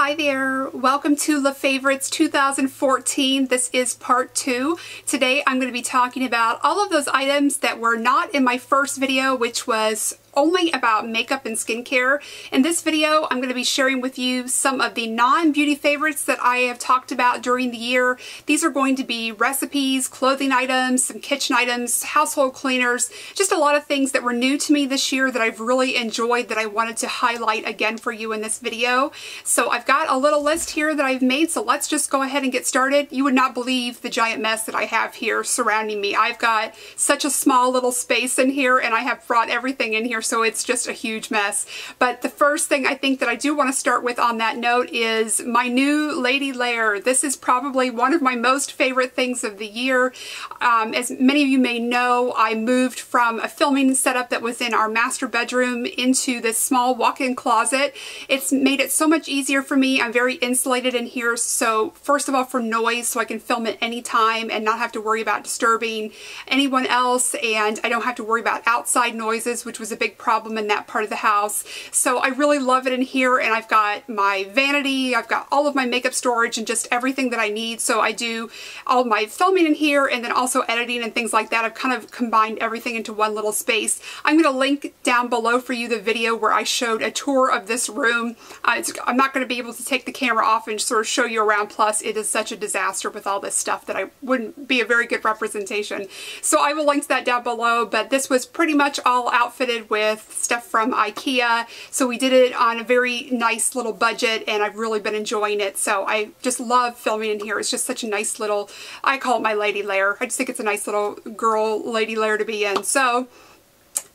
Hi there, welcome to Le Favorites 2014. This is part 2. Today I'm going to be talking about all of those items that were not in my first video, which was only about makeup and skincare. In this video, I'm going to be sharing with you some of the non-beauty favorites that I have talked about during the year. These are going to be recipes, clothing items, some kitchen items, household cleaners, just a lot of things that were new to me this year that I've really enjoyed that I wanted to highlight again for you in this video. So I've got a little list here that I've made, so let's just go ahead and get started. You would not believe the giant mess that I have here surrounding me. I've got such a small little space in here and I have brought everything in here, so it's just a huge mess. But the first thing I think that I do want to start with on that note is my new lady layer. This is probably one of my most favorite things of the year. As many of you may know, I moved from a filming setup that was in our master bedroom into this small walk-in closet. It's made it so much easier for me. I'm very insulated in here, so first of all for noise, so I can film at any time and not have to worry about disturbing anyone else, and I don't have to worry about outside noises, which was a big problem in that part of the house. So I really love it in here, and I've got my vanity, I've got all of my makeup storage and just everything that I need. So I do all my filming in here and then also editing and things like that. I've kind of combined everything into one little space. I'm going to link down below for you the video where I showed a tour of this room. I'm not going to be able to take the camera off and sort of show you around, plus it is such a disaster with all this stuff that I wouldn't be a very good representation. So I will link to that down below, but this was pretty much all outfitted with stuff from IKEA. So we did it on a very nice little budget and I've really been enjoying it. So I just love filming in here. It's just such a nice little, I call it my lady layer. I just think it's a nice little girl lady layer to be in. So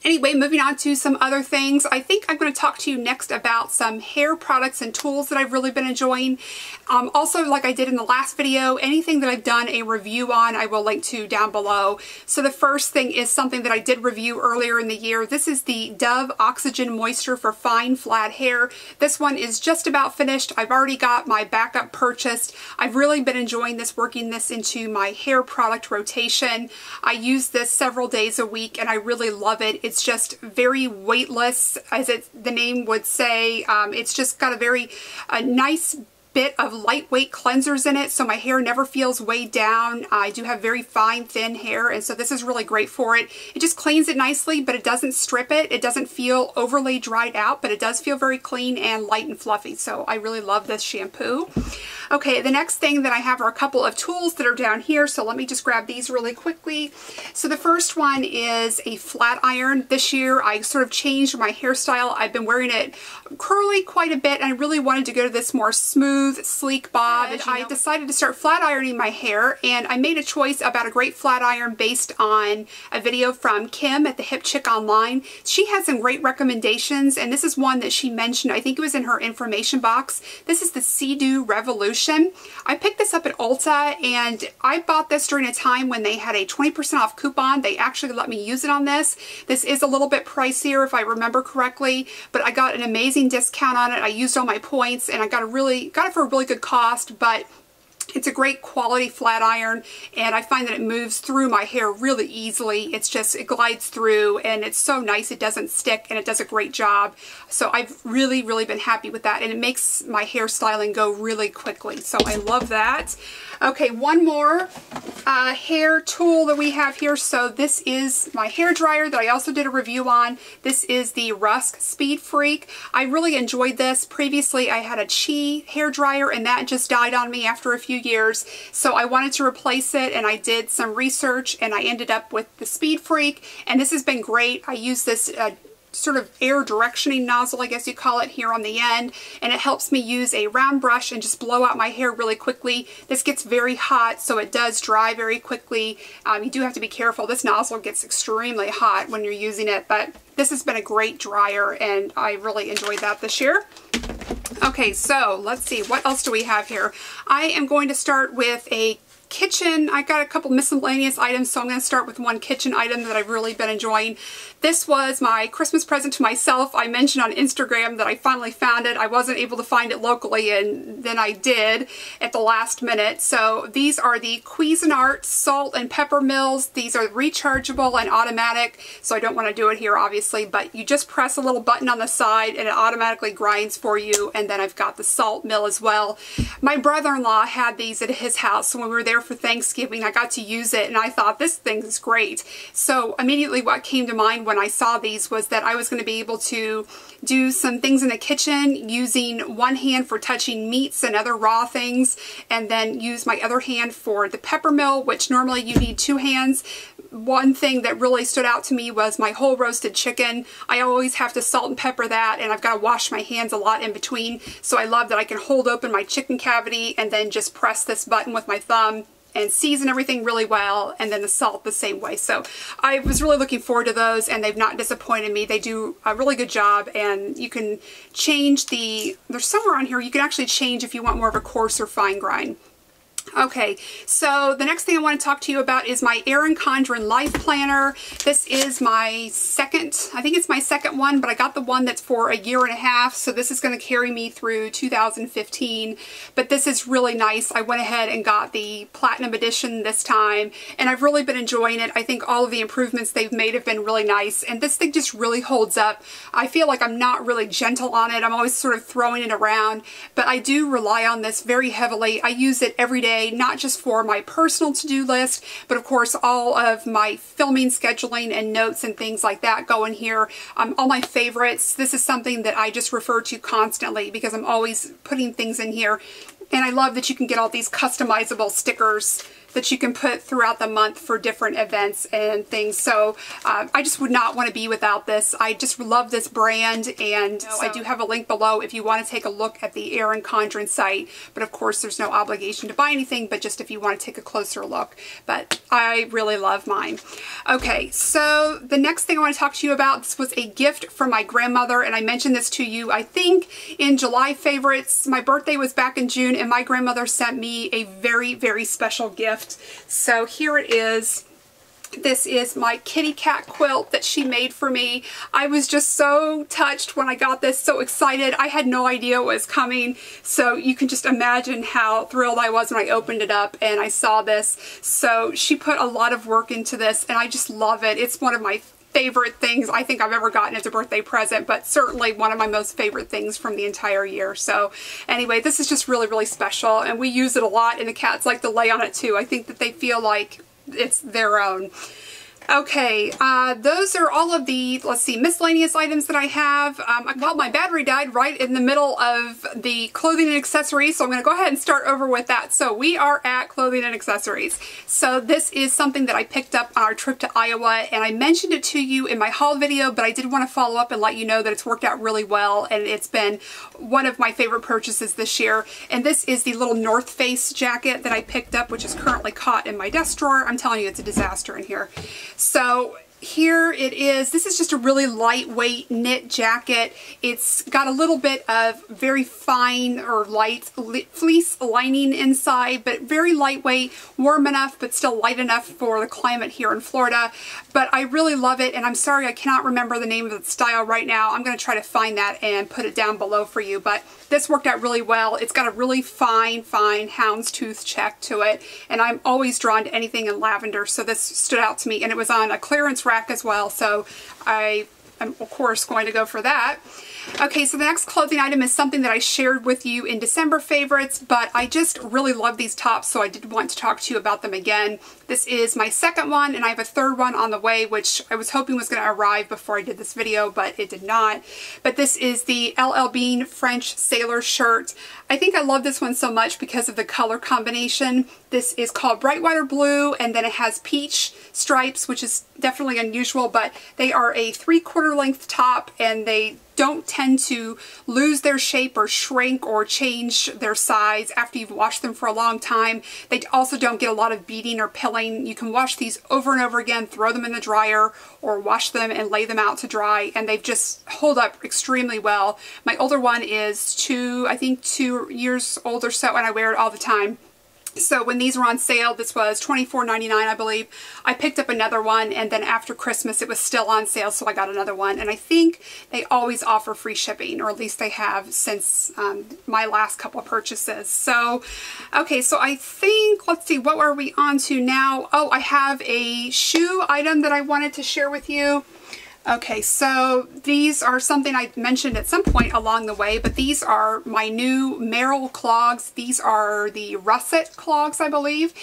anyway, moving on to some other things. I think I'm going to talk to you next about some hair products and tools that I've really been enjoying. Also, like I did in the last video, anything that I've done a review on, I will link to down below. So the first thing is something that I did review earlier in the year. This is the Dove Oxygen Moisture for Fine Flat Hair. This one is just about finished. I've already got my backup purchased. I've really been enjoying this, working this into my hair product rotation. I use this several days a week and I really love it. It's just very weightless, as the name would say. It's just got a nice bit of lightweight cleansers in it, so my hair never feels weighed down. I do have very fine, thin hair, and so this is really great for it. It just cleans it nicely, but it doesn't strip it. It doesn't feel overly dried out, but it does feel very clean and light and fluffy, so I really love this shampoo. Okay, the next thing that I have are a couple of tools that are down here, so let me just grab these really quickly. So the first one is a flat iron. This year I sort of changed my hairstyle. I've been wearing it curly quite a bit, and I really wanted to go to this more smooth, sleek bob. I decided to start flat ironing my hair, and I made a choice about a great flat iron based on a video from Kim at the Hip Chick Online. She had some great recommendations, and this is one that she mentioned. I think it was in her information box. This is the Sea-Doo Revolution. I picked this up at Ulta, and I bought this during a time when they had a 20% off coupon. They actually let me use it on this. This is a little bit pricier if I remember correctly, but I got an amazing discount on it. I used all my points and I got it for a really good cost, but it's a great quality flat iron, and I find that it moves through my hair really easily. It glides through, and it's so nice. It doesn't stick, and it does a great job. So I've really been happy with that, and it makes my hair styling go really quickly. So I love that. Okay, one more hair tool that we have here. So this is my hair dryer that I also did a review on. This is the Rusk Speed Freak. I really enjoyed this. Previously, I had a Chi hair dryer, and that just died on me after a few years. So I wanted to replace it, and I did some research, and I ended up with the Speed Freak, and this has been great. I use this sort of air directioning nozzle, I guess you call it, here on the end, and it helps me use a round brush and just blow out my hair really quickly. This gets very hot, so it does dry very quickly. You do have to be careful. This nozzle gets extremely hot when you're using it, but this has been a great dryer, and I really enjoyed that this year. Okay, so let's see, what else do we have here? I am going to start with a kitchen. I got a couple miscellaneous items, so I'm going to start with one kitchen item that I've really been enjoying. This was my Christmas present to myself. I mentioned on Instagram that I finally found it. I wasn't able to find it locally, and then I did at the last minute. So these are the Cuisinart salt and pepper mills. These are rechargeable and automatic, so I don't want to do it here obviously, but you just press a little button on the side and it automatically grinds for you. And then I've got the salt mill as well. My brother-in-law had these at his house, so when we were there for Thanksgiving I got to use it and I thought this thing is great. So immediately what came to mind when I saw these was that I was going to be able to do some things in the kitchen using one hand for touching meats and other raw things, and then use my other hand for the pepper mill, which normally you need two hands. One thing that really stood out to me was my whole roasted chicken. I always have to salt and pepper that, and I've got to wash my hands a lot in between, so I love that I can hold open my chicken cavity and then just press this button with my thumb and season everything really well, and then the salt the same way. So I was really looking forward to those, and they've not disappointed me. They do a really good job, and you can change there's somewhere on here you can actually change if you want more of a coarse or fine grind. Okay, so the next thing I want to talk to you about is my Erin Condren Life Planner. This is my second, I think it's my second one, but I got the one that's for a year and a half, so this is going to carry me through 2015. But this is really nice. I went ahead and got the Platinum Edition this time, and I've really been enjoying it. I think all of the improvements they've made have been really nice, and this thing just really holds up. I feel like I'm not really gentle on it. I'm always sort of throwing it around, but I do rely on this very heavily. I use it every day, not just for my personal to-do list, but of course all of my filming, scheduling, and notes and things like that go in here. All my favorites. This is something that I just refer to constantly because I'm always putting things in here. And I love that you can get all these customizable stickers that you can put throughout the month for different events and things. So I just would not want to be without this. I just love this brand, and I do have a link below if you want to take a look at the Erin Condren site. But of course there's no obligation to buy anything, but just if you want to take a closer look. But I really love mine. Okay, so the next thing I want to talk to you about, this was a gift from my grandmother, and I mentioned this to you I think in July favorites. My birthday was back in June, and my grandmother sent me a very, very special gift. So here it is. This is my kitty cat quilt that she made for me. I was just so touched when I got this, so excited. I had no idea what was coming, so you can just imagine how thrilled I was when I opened it up and I saw this. So she put a lot of work into this, and I just love it. It's one of my favorite things I think I've ever gotten as a birthday present, but certainly one of my most favorite things from the entire year. So anyway, this is just really, really special, and we use it a lot, and the cats like to lay on it too. I think that they feel like it's their own. Okay, those are all of the, let's see, miscellaneous items that I have. Well, my battery died right in the middle of the clothing and accessories, so I'm going to go ahead and start over with that. So we are at clothing and accessories. So this is something that I picked up on our trip to Iowa, and I mentioned it to you in my haul video, but I did want to follow up and let you know that it's worked out really well, and it's been one of my favorite purchases this year. And this is the little North Face jacket that I picked up, which is currently caught in my desk drawer. I'm telling you, it's a disaster in here. So here it is. This is just a really lightweight knit jacket. It's got a little bit of very fine or light fleece lining inside, but very lightweight, warm enough, but still light enough for the climate here in Florida. But I really love it, and I'm sorry I cannot remember the name of the style right now. I'm going to try to find that and put it down below for you, but this worked out really well. It's got a really fine houndstooth check to it, and I'm always drawn to anything in lavender, so this stood out to me, and it was on a clearance rack as well, so I am of course going to go for that. Okay, so the next clothing item is something that I shared with you in December favorites, but I just really love these tops, so I did want to talk to you about them again. This is my second one, and I have a third one on the way, which I was hoping was going to arrive before I did this video, but it did not. But this is the LL Bean French Sailor shirt. I think I love this one so much because of the color combination. This is called Bright Water Blue, and then it has peach stripes, which is definitely unusual, but they are a 3/4 length top, and they don't tend to lose their shape or shrink or change their size after you've washed them for a long time. They also don't get a lot of beading or pilling. You can wash these over and over again, throw them in the dryer, or wash them and lay them out to dry, and they've just hold up extremely well. My older one is I think 2 years old or so, and I wear it all the time. So when these were on sale, this was $24.99, I believe. I picked up another one, and then after Christmas it was still on sale, so I got another one. And I think they always offer free shipping, or at least they have since my last couple of purchases. So, okay, so I think, let's see, what are we on to now? Oh, I have a shoe item that I wanted to share with you. Okay, so these are something I mentioned at some point along the way, but these are my new Merrell clogs. These are the russet clogs, I believe,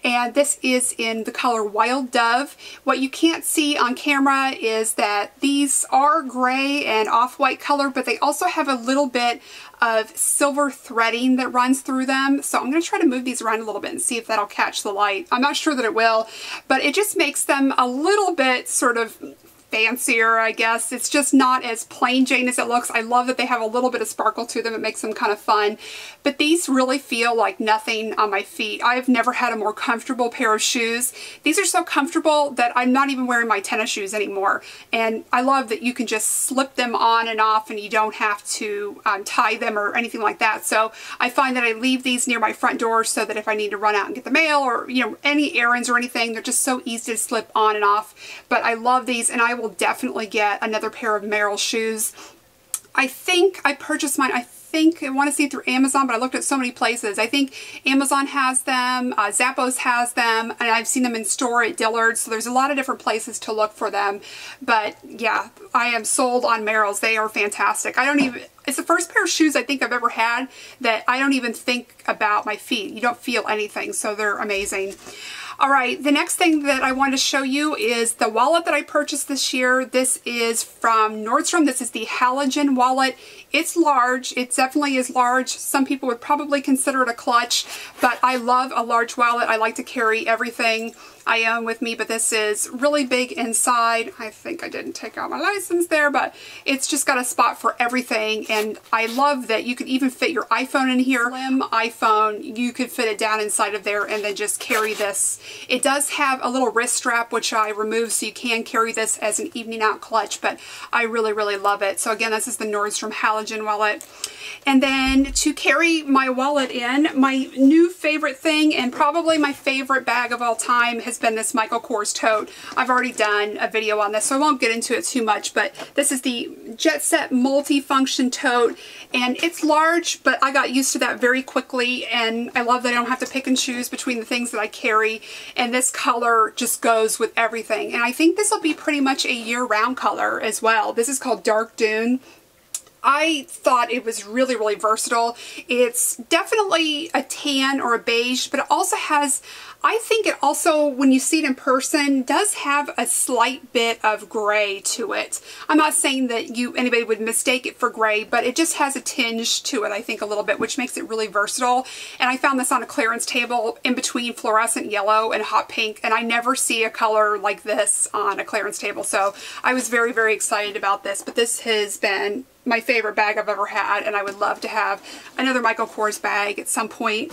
and this is in the color Wild Dove. What you can't see on camera is that these are gray and off-white color, but they also have a little bit of silver threading that runs through them. So I'm going to try to move these around a little bit and see if that'll catch the light. I'm not sure that it will, but it just makes them a little bit sort of fancier, I guess. It's just not as plain Jane as it looks. I love that they have a little bit of sparkle to them. It makes them kind of fun. But these really feel like nothing on my feet. I've never had a more comfortable pair of shoes. These are so comfortable that I'm not even wearing my tennis shoes anymore. And I love that you can just slip them on and off and you don't have to tie them or anything like that. So I find that I leave these near my front door so that if I need to run out and get the mail or, you know, any errands or anything, they're just so easy to slip on and off. But I love these, and I will definitely get another pair of Merrell shoes. I think I purchased mine, I want to see through Amazon, but I looked at so many places. I think Amazon has them, Zappos has them, and I've seen them in store at Dillard's, so there's a lot of different places to look for them. But yeah, I am sold on Merrells. They are fantastic. It's the first pair of shoes I think I've ever had that I don't even think about my feet. You don't feel anything, so they're amazing. All right, the next thing that I wanted to show you is the wallet that I purchased this year. This is from Nordstrom. This is the Halogen wallet. It's large. It definitely is large. Some people would probably consider it a clutch, but I love a large wallet. I like to carry everything I own with me, but this is really big inside. I think I didn't take out my license there, but it's just got a spot for everything, and I love that you could even fit your iPhone in here. Slim iPhone, you could fit it down inside of there and then just carry this. It does have a little wrist strap, which I removed, so you can carry this as an evening out clutch, but I really, really love it. So again, this is the Nordstrom Halogen wallet. And then to carry my wallet in, my new favorite thing and probably my favorite bag of all time has been this Michael Kors tote. I've already done a video on this, so I won't get into it too much, but this is the Jet Set multi-function tote, and it's large, but I got used to that very quickly, and I love that I don't have to pick and choose between the things that I carry, and this color just goes with everything. And I think this will be pretty much a year-round color as well. This is called Dark Dune. I thought it was really, really versatile. It's definitely a tan or a beige, but it also has, I think it also, when you see it in person, does have a slight bit of gray to it. I'm not saying that anybody would mistake it for gray, but it just has a tinge to it, I think, a little bit, which makes it really versatile. And I found this on a clearance table in between fluorescent yellow and hot pink, and I never see a color like this on a clearance table. So I was very, very excited about this, but this has been my favorite bag I've ever had, and I would love to have another Michael Kors bag at some point.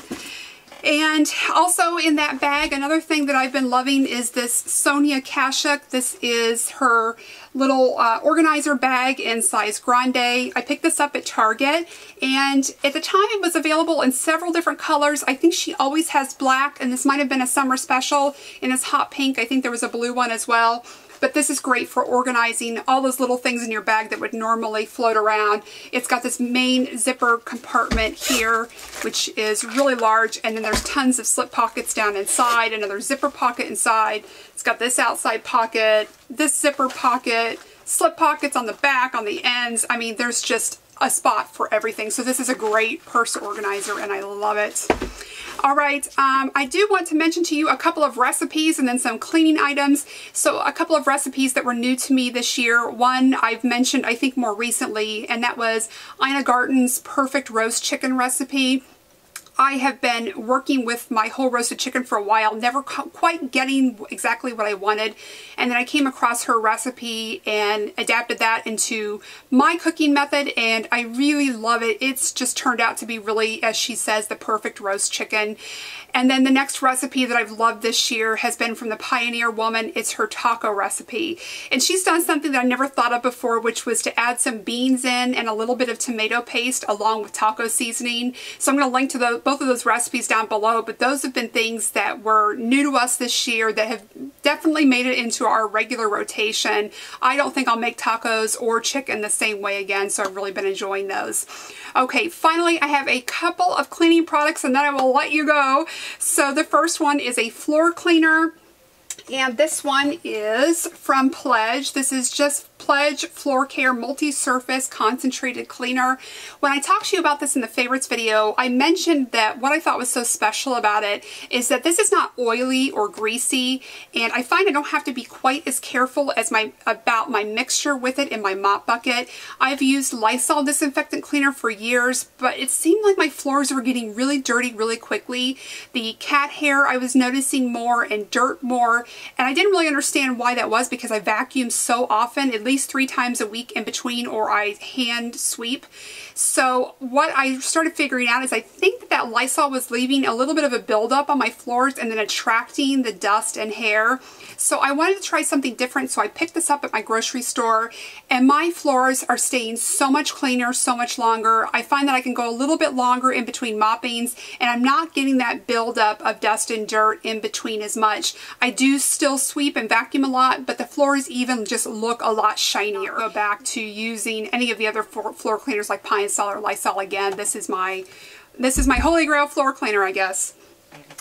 And also in that bag, another thing that I've been loving is this Sonia Kashuk. This is her little organizer bag in size grande. I picked this up at Target, and at the time it was available in several different colors. I think she always has black, and this might have been a summer special in this hot pink. I think there was a blue one as well. But this is great for organizing all those little things in your bag that would normally float around. It's got this main zipper compartment here, which is really large, and then there's tons of slip pockets down inside, another zipper pocket inside. It's got this outside pocket, this zipper pocket, slip pockets on the back, on the ends. I mean, there's just a spot for everything. So this is a great purse organizer, and I love it. All right, I do want to mention to you a couple of recipes and then some cleaning items. So a couple of recipes that were new to me this year. One I've mentioned, I think, more recently, and that was Ina Garten's perfect roast chicken recipe. I have been working with my whole roasted chicken for a while, never quite getting exactly what I wanted, and then I came across her recipe and adapted that into my cooking method, and I really love it. It's just turned out to be really, as she says, the perfect roast chicken. And then the next recipe that I've loved this year has been from the Pioneer Woman. It's her taco recipe. And she's done something that I never thought of before, which was to add some beans in and a little bit of tomato paste along with taco seasoning. So I'm going to link to both of those recipes down below, but those have been things that were new to us this year that have definitely made it into our regular rotation. I don't think I'll make tacos or chicken the same way again, so I've really been enjoying those. Okay, finally I have a couple of cleaning products and then I will let you go. So the first one is a floor cleaner. And this one is from Pledge. This is just Pledge Floor Care Multi-Surface Concentrated Cleaner. When I talked to you about this in the favorites video, I mentioned that what I thought was so special about it is that this is not oily or greasy, and I find I don't have to be quite as careful as about my mixture with it in my mop bucket. I've used Lysol disinfectant cleaner for years, but it seemed like my floors were getting really dirty really quickly. The cat hair I was noticing more and dirt more, and I didn't really understand why that was because I vacuum so often, at least 3 times a week in between, or I hand sweep. So what I started figuring out is I think that Lysol was leaving a little bit of a buildup on my floors and then attracting the dust and hair. So I wanted to try something different, so I picked this up at my grocery store, and my floors are staying so much cleaner, so much longer. I find that I can go a little bit longer in between moppings, and I'm not getting that buildup of dust and dirt in between as much. I do still sweep and vacuum a lot, but the floors even just look a lot shinier. Go back to using any of the other floor cleaners like Pine Sol or Lysol again. This is my holy grail floor cleaner, I guess.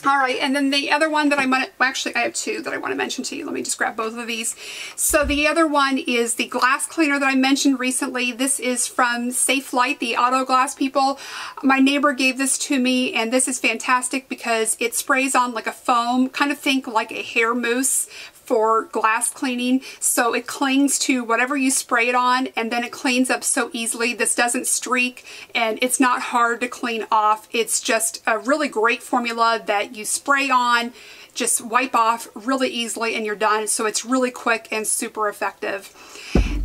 All right, and then the other one that actually I have 2 that I want to mention to you. Let me just grab both of these. So the other one is the glass cleaner that I mentioned recently. This is from Safe Light, the auto glass people. My neighbor gave this to me, and this is fantastic because it sprays on like a foam, kind of think like a hair mousse for glass cleaning. So it clings to whatever you spray it on, and then it cleans up so easily. This doesn't streak, and it's not hard to clean off. It's just a really great formula that you spray on, just wipe off really easily, and you're done. So it's really quick and super effective.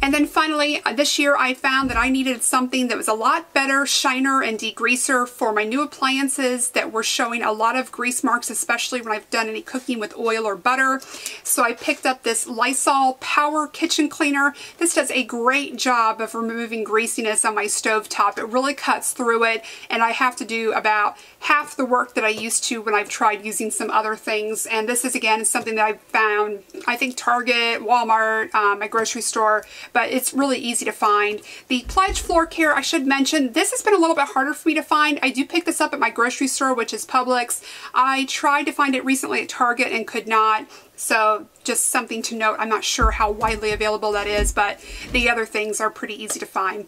And then finally, this year I found that I needed something that was a lot better shiner and degreaser for my new appliances that were showing a lot of grease marks, especially when I've done any cooking with oil or butter. So I picked up this Lysol Power Kitchen Cleaner. This does a great job of removing greasiness on my stovetop. It really cuts through it, and I have to do about half the work that I used to when I've tried using some other things. And this is, again, something that I found, I think, Target, Walmart, my grocery store, but it's really easy to find. The Pledge Floor Care, I should mention, this has been a little bit harder for me to find. I do pick this up at my grocery store, which is Publix. I tried to find it recently at Target and could not. So just something to note. I'm not sure how widely available that is, but the other things are pretty easy to find.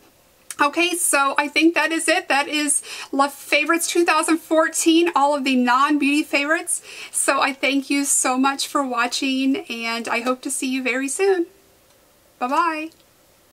Okay, so I think that is it. That is Love Favorites 2014, all of the non-beauty favorites. So I thank you so much for watching, and I hope to see you very soon. Bye-bye.